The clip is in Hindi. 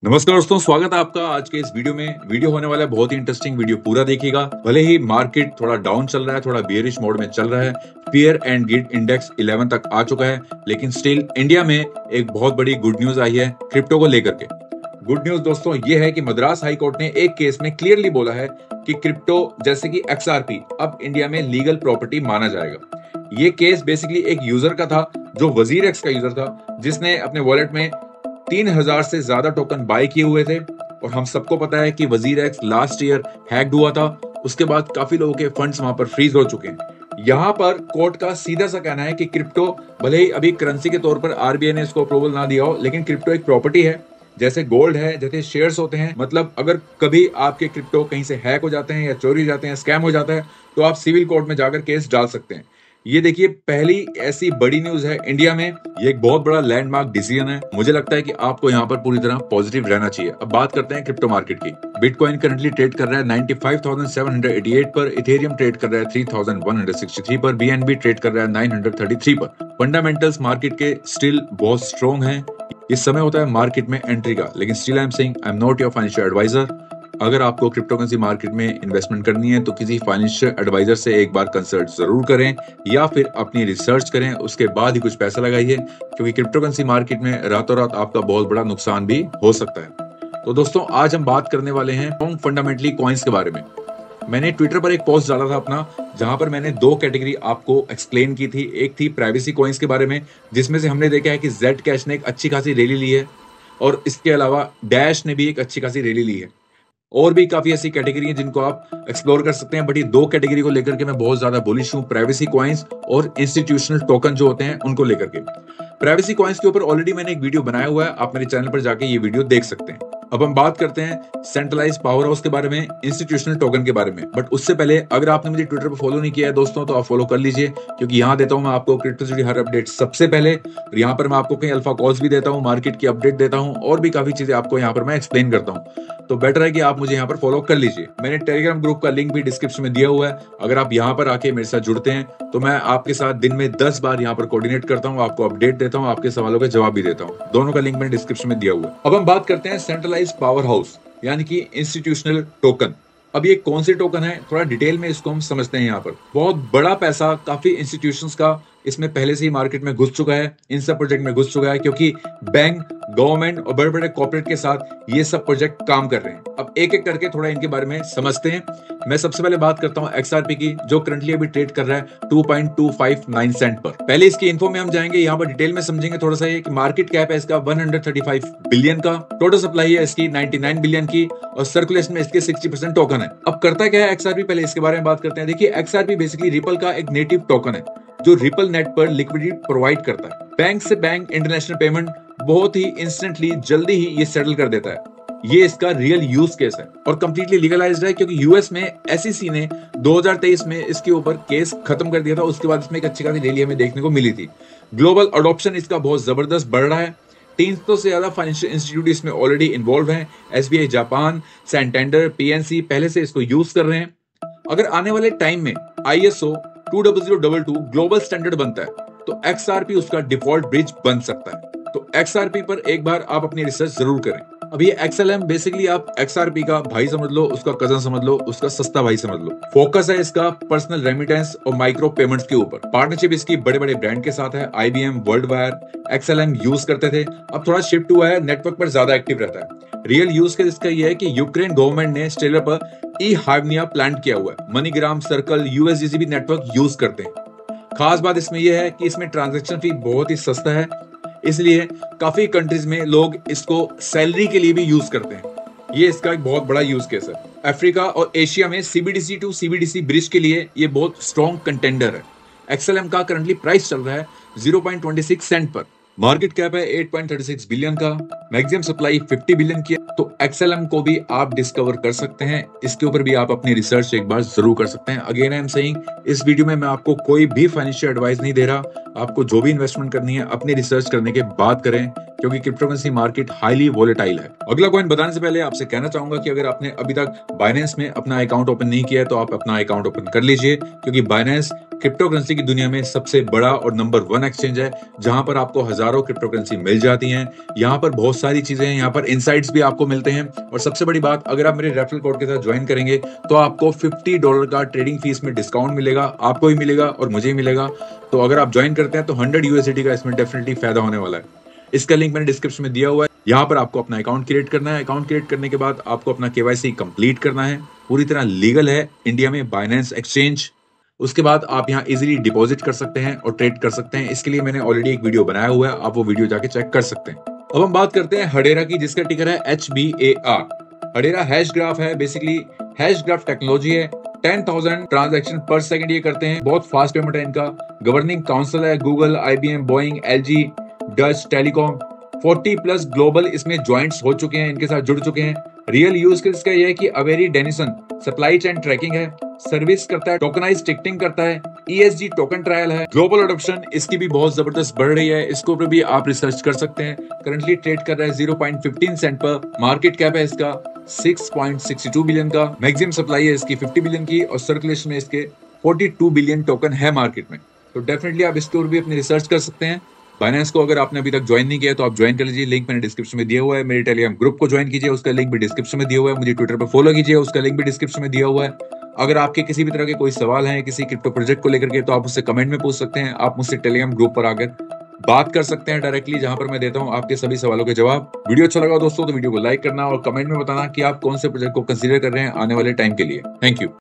नमस्कार दोस्तों, स्वागत है आपका आज के इस वीडियो में। वीडियो होने वाला है बहुत ही इंटरेस्टिंग, वीडियो पूरा देखिएगा। भले ही मार्केट थोड़ा डाउन चल रहा है, थोड़ा बियरिश मोड में चल रहा है, फियर एंड गिल्ड इंडेक्स 11 तक आ चुका है, लेकिन स्टिल इंडिया में एक बहुत बड़ी गुड न्यूज आई है क्रिप्टो को लेकर के। गुड न्यूज दोस्तों ये है कि मद्रास हाई कोर्ट ने एक केस में क्लियरली बोला है कि क्रिप्टो जैसे कि XRP अब इंडिया में लीगल प्रॉपर्टी माना जाएगा। ये केस बेसिकली एक यूजर का था जो वजीर एक्स का यूजर था, जिसने अपने वॉलेट में 3000 से ज्यादा टोकन बाय किए हुए थे। और हम सबको पता है कि वजीर एक्स लास्ट ईयर हैक्ड हुआ था, उसके बाद काफी लोगों के फंड्स वहां पर फ्रीज हो चुके हैं। यहाँ पर कोर्ट का सीधा सा कहना है कि क्रिप्टो भले ही अभी करेंसी के तौर पर RBI ने इसको अप्रूवल ना दिया हो, लेकिन क्रिप्टो एक प्रॉपर्टी है, जैसे गोल्ड है, जैसे शेयर्स होते हैं। मतलब अगर कभी आपके क्रिप्टो कहीं से हैक हो जाते हैं या चोरी हो जाते हैं, स्कैम हो जाता है, तो आप सिविल कोर्ट में जाकर केस डाल सकते हैं। ये देखिए पहली ऐसी बड़ी न्यूज है इंडिया में। ये एक बहुत बड़ा लैंडमार्क डिसीजन है। मुझे लगता है कि आपको यहाँ पर पूरी तरह पॉजिटिव रहना चाहिए। अब बात करते हैं क्रिप्टो मार्केट की। बिटकॉइन करंटली ट्रेड कर रहा है 95,788 पर, इथेरियम ट्रेड कर रहा है 3,163 पर, BNB ट्रेड कर रहा है 933 पर। फंडामेंटल्स मार्केट के स्टिल बहुत स्ट्रॉन्ग हैं। इस समय होता है मार्केट में एंट्री का, लेकिन still I am saying I am not your financial advisor. अगर आपको क्रिप्टो करेंसी मार्केट में इन्वेस्टमेंट करनी है तो किसी फाइनेंशियल एडवाइजर से एक बार कंसल्ट जरूर करें, या फिर अपनी रिसर्च करें, उसके बाद ही कुछ पैसा लगाइए, क्योंकि क्रिप्टो करेंसी मार्केट में रातों रात आपका बहुत बड़ा नुकसान भी हो सकता है। तो दोस्तों आज हम बात करने वाले हैं फंडामेंटली कॉइन्स के बारे में। मैंने ट्विटर पर एक पोस्ट डाला था अपना, जहां पर मैंने दो कैटेगरी आपको एक्सप्लेन की थी। एक थी प्राइवेसी कॉइन्स के बारे में, जिसमें से हमने देखा है कि जेड कैश ने एक अच्छी खासी रैली ली है, और इसके अलावा डैश ने भी एक अच्छी खासी रैली ली है। और भी काफी ऐसी कैटेगरी हैं जिनको आप एक्सप्लोर कर सकते हैं, बट ये दो कैटेगरी को लेकर के मैं बहुत ज्यादा बुलिश हूं, प्राइवेसी कॉइन्स और इंस्टीट्यूशनल टोकन जो होते हैं उनको लेकर के। प्राइवेसी कॉइन्स के ऊपर ऑलरेडी मैंने एक वीडियो बनाया हुआ है, आप मेरे चैनल पर जाके ये वीडियो देख सकते हैं। अब हम बात करते हैं सेंट्रलाइज पावर हाउस के बारे में, इंस्टीट्यूशनल टोकन के बारे में। बट उससे पहले अगर आपने मुझे ट्विटर पर फॉलो नहीं किया है दोस्तों, तो आप फॉलो कर लीजिए, क्योंकि यहाँ देता हूँ मैं आपको क्रिप्टो से जुड़ी हर अपडेट सबसे पहले। और यहाँ पर मैं आपको कई अल्फा कॉल्स भी देता हूँ, मार्केट की अपडेट देता हूँ, और भी काफी चीजें आपको यहाँ पर मैं एक्सप्लेन करता हूँ। तो बेटर है कि आप मुझे यहाँ पर फॉलो कर लीजिए। मैंने टेलीग्राम ग्रुप का लिंक भी डिस्क्रिप्शन में दिया हुआ है। अगर आप यहाँ पर आके मेरे साथ जुड़ते हैं तो मैं आपके साथ दिन में 10 बार यहाँ पर कोऑर्डिनेट करता हूँ, आपको अपडेट देता हूँ, आपके सवालों के जवाब भी देता हूँ। दोनों का लिंक मैंने डिस्क्रिप्शन में दिया हुआ है। अब हम बात करते हैं सेंट्रलाइज पावर हाउस यानी कि इंस्टीट्यूशनल टोकन। अब ये कौन से टोकन है, थोड़ा डिटेल में इसको हम समझते हैं। यहाँ पर बहुत बड़ा पैसा काफी इंस्टीट्यूशंस का इसमें पहले से ही मार्केट में घुस चुका है, इन सब प्रोजेक्ट में घुस चुका है, क्योंकि बैंक, गवर्नमेंट और बड़े बड़े कॉर्पोरेट के साथ ये सब प्रोजेक्ट काम कर रहे हैं। अब एक एक करके थोड़ा इनके बारे में समझते हैं। मैं सबसे पहले बात करता हूं XRP की, जो करंटली अभी ट्रेड कर रहा है 2.259 सेंट पर। पहले इसकी इन्फो में हम जाएंगे, यहाँ पर डिटेल में समझेंगे थोड़ा सा। ये कि मार्केट कैप है इसका 135 बिलियन का, टोटल सप्लाई है इसकी 99 बिलियन की, और सर्कुलेशन में इसके 60% टोकन है। अब करता क्या है XRP, पहले इसके बारे में बात करते हैं। देखिए XRP बेसिकली रिपल का एक नेटिव टोकन है, जो रिपल नेट पर लिक्विडिटी प्रोवाइड करता है। बैंक से बैंक इंटरनेशनल पेमेंट बहुत ही इंस्टेंटली, जल्दी ही ये सेटल कर देता है। ये इसका रियल यूज केस है और कंप्लीटली लीगलाइज्ड है, क्योंकि यूएस में SEC ने 2023 में इसके ऊपर केस खत्म कर दिया था। उसके बाद इसमें एक अच्छी खासी रैली हमें देखने को मिली थी। ग्लोबल अडॉप्शन इसका बहुत जबरदस्त बढ़ रहा है। 300 से ज्यादा फाइनेंशियल इंस्टीट्यूट इसमें ऑलरेडी इन्वॉल्व हैं। SBI जापान, सैंटेंडर, PNC पहले से इसको यूज कर रहे हैं। अगर आने वाले टाइम में ISO 20022 ग्लोबल स्टैंडर्ड बनता है तो XRP उसका डिफॉल्ट ब्रिज बन सकता है। तो XRP पर एक बार आप अपनी रिसर्च जरूर करें। अब ये XLM बेसिकली आप XRP का भाई समझ लो, उसका कजन समझ लो, उसका सस्ता भाई समझ लो। फोकस है इसका पर्सनल रेमिटेंस और माइक्रो पेमेंट्स के ऊपर। पार्टनरशिप इसकी बड़े बड़े ब्रांड के साथ है, IBM, world wire, XLM use करते थे, अब थोड़ा शिफ्ट हुआ है, नेटवर्क पर ज्यादा एक्टिव रहता है। रियल यूज केस इसका ये है कि यूक्रेन गवर्नमेंट ने स्टेलर पर ई-हार्मनिया प्लांट किया हुआ है। मनीग्राम, सर्कल, USDC भी नेटवर्क यूज करते हैं। खास बात इसमें यह है कि इसमें ट्रांजैक्शन फी बहुत ही सस्ता है, इसलिए काफी कंट्रीज में लोग इसको सैलरी के लिए भी यूज करते हैं। ये इसका एक बहुत बड़ा यूज केस है। अफ्रीका और एशिया में CBDC टू CBDC ब्रिज के लिए ये बहुत स्ट्रॉन्ग कंटेंडर है। XLM का करंटली प्राइस चल रहा है 0.26 सेंट पर। मार्केट कैप है 8.36 बिलियन का, मैक्सिमम सप्लाई 50 बिलियन की है। तो XLM को भी आप डिस्कवर कर सकते हैं, इसके ऊपर भी आप अपनी रिसर्च एक बार जरूर कर सकते हैं। अगेन आई एम सेइंग, इस वीडियो में मैं आपको कोई भी फाइनेंशियल एडवाइस नहीं दे रहा। आपको जो भी इन्वेस्टमेंट करनी है अपनी रिसर्च करने के बाद करें, क्योंकि क्रिप्टोकरेंसी मार्केट हाईली वोलेटाइल है। अगला कॉइन बताने से पहले आपसे कहना चाहूंगा कि अगर आपने अभी तक बाइनेंस में अपना अकाउंट ओपन नहीं किया है तो आप अपना अकाउंट ओपन कर लीजिए, क्योंकि बाइनेंस क्रिप्टो करेंसी की दुनिया में सबसे बड़ा और नंबर 1 एक्सचेंज है, जहां पर आपको हजारों क्रिप्टो करेंसी मिल जाती हैं। यहाँ पर बहुत सारी चीजें हैं, यहाँ पर इनसाइट्स भी आपको मिलते हैं। और सबसे बड़ी बात, अगर आप मेरे रेफरल कोड के साथ ज्वाइन करेंगे तो आपको $50 का ट्रेडिंग फीस में डिस्काउंट मिलेगा, आपको ही मिलेगा और मुझे ही मिलेगा। तो अगर आप ज्वाइन करते हैं तो 100 USDT का इसमें डेफिनेटली फायदा होने वाला है। इसका लिंक मैंने डिस्क्रिप्शन में दिया हुआ है। यहाँ पर आपको अपना अकाउंट क्रिएट करना है। अकाउंट क्रिएट करने के बाद आपको अपना KYC कंप्लीट करना है। पूरी तरह लीगल है इंडिया में, बाइनेंस एक्सचेंज। उसके बाद आप यहाँ इजीली डिपॉजिट कर सकते हैं और ट्रेड कर सकते हैं। इसके लिए मैंने ऑलरेडी एक वीडियो बनाया हुआ है, आप वो वीडियो जाके चेक कर सकते हैं। अब हम बात करते हैं हडेरा की, जिसका टिकर है HBAR। हडेरा हैश ग्राफ है, बेसिकली हैश ग्राफ टेक्नोलॉजी है। 10,000 ट्रांजैक्शन पर सेकंड ये करते हैं, बहुत फास्ट पेमेंट है इनका। गवर्निंग काउंसिल है Google, IBM, Boeing, LG, Dutch telecom. 40+ global इसमें ज्वाइंट्स हो चुके हैं, इनके साथ जुड़ चुके हैं। रियल यूज केस का यह है कि अवेरी डेनिसन सप्लाई चेन ट्रैकिंग है, सर्विस करता है, टोकनाइज टिकटिंग करता है, ESG टोकन ट्रायल है। ग्लोबल अडॉप्शन इसकी भी बहुत जबरदस्त बढ़ रही है, इसके ऊपर भी आप रिसर्च कर सकते हैं। करंटली ट्रेड कर रहा है 0.15 सेंट पर। मार्केट कैप है इसका 6.62 बिलियन का। मैक्सिमम सप्लाई है इसकी 50 बिलियन की और सर्कुलेशन में इसके 42 बिलियन टोकन है मार्केट में। तो डेफिनेटली आप इसके ऊपर भी अपनी रिसर्च कर सकते हैं। बाइनेंस को अगर आपने अभी तक ज्वाइन नहीं किया तो आप ज्वाइन कर लीजिए, लिंक मैंने डिस्क्रिप्शन में दिया हुआ है। मेरे टेलीग्राम ग्रुप को ज्वाइन कीजिए, उसका लिंक भी डिस्क्रिप्शन में दिया हुआ है। मुझे ट्विटर पर फॉलो कीजिए, उसका लिंक भी डिस्क्रिप्शन में दिया हुआ है। अगर आपके किसी भी तरह के कोई सवाल हैं किसी क्रिप्टो प्रोजेक्ट को लेकर के तो आप उससे कमेंट में पूछ सकते हैं। आप मुझसे टेलीग्राम ग्रुप पर आकर बात कर सकते हैं डायरेक्टली, जहां पर मैं देता हूं आपके सभी सवालों के जवाब। वीडियो अच्छा लगा दोस्तों तो वीडियो को लाइक करना और कमेंट में बताना कि आप कौन से प्रोजेक्ट को कंसीडर कर रहे हैं आने वाले टाइम के लिए। Thank you.